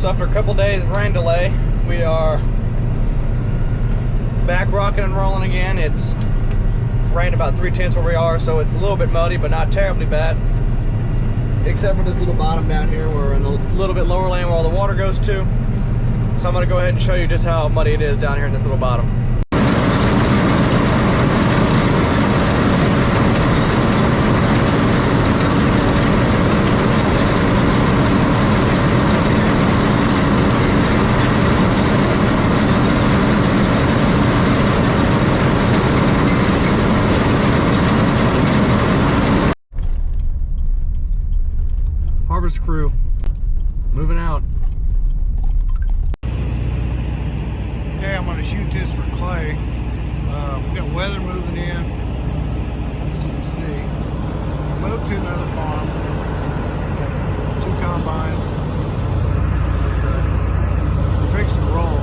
So after a couple days rain delay, we are back rocking and rolling again. It's rained about 3/10 where we are, so it's a little bit muddy, but not terribly bad. Except for this little bottom down here, where we're in a little bit lower land where all the water goes to. So I'm gonna go ahead and show you just how muddy it is down here in this little bottom. Harvest crew moving out. Okay, I'm going to shoot this for clay. We got weather moving in, as you can see. I moved to another farm. 2 combines. We're fixing to roll.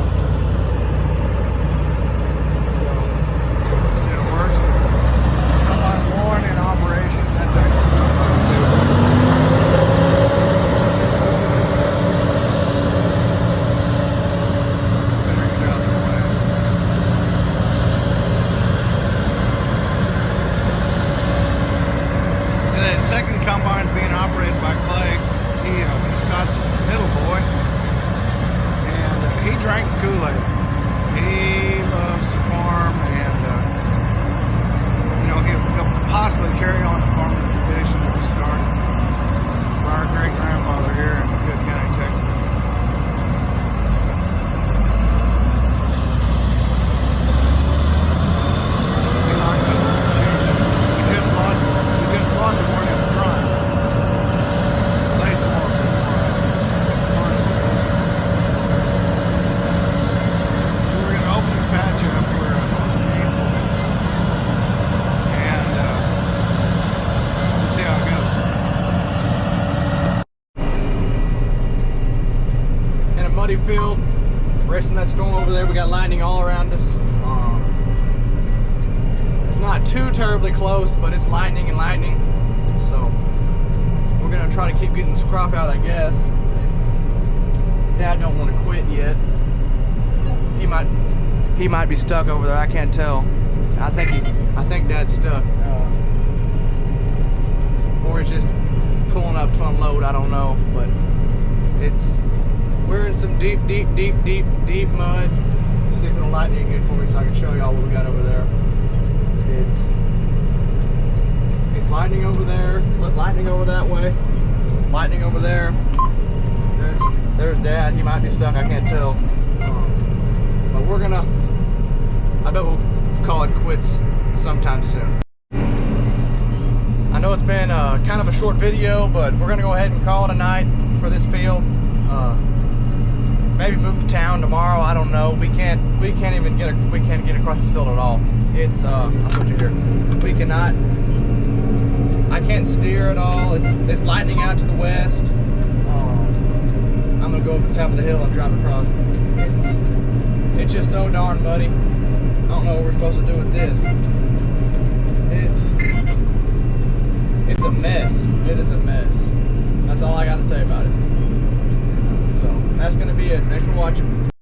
So, see how it works. Combine 1 in operation. That's actually combine 2. Second combine's being operated by Clay. He's Scott's middle boy, and he drank the Kool-Aid. He loves to farm, and he'll possibly carry on the farming tradition that we started by our great grandfather here in Good County, Texas. He likes it. He just won the morning. Muddy field, racing that storm over there. We got lightning all around us. It's not too terribly close, but it's lightning and lightning. So we're gonna try to keep getting this crop out, I guess. Dad don't want to quit yet. He might be stuck over there. I can't tell. I think Dad's stuck, or he's just pulling up to unload. I don't know, but we're in some deep mud. See if it'll lighten it good for me so I can show y'all what we got over there. It's lightning over there, lightning over that way, lightning over there. There's Dad. He might be stuck. I can't tell. But I bet we'll call it quits sometime soon. I know it's been kind of a short video, but we're gonna go ahead and call it a night for this field. Maybe move to town tomorrow. I don't know. We can't even get across this field at all. It's I'll put you here. We cannot. I can't steer at all. It's lightning out to the west. I'm gonna go up the top of the hill and drive across. It's just so darn muddy. I don't know what we're supposed to do with this. It's a mess. It is a mess. That's all I got to say about it. So that's going to be it. Thanks for watching.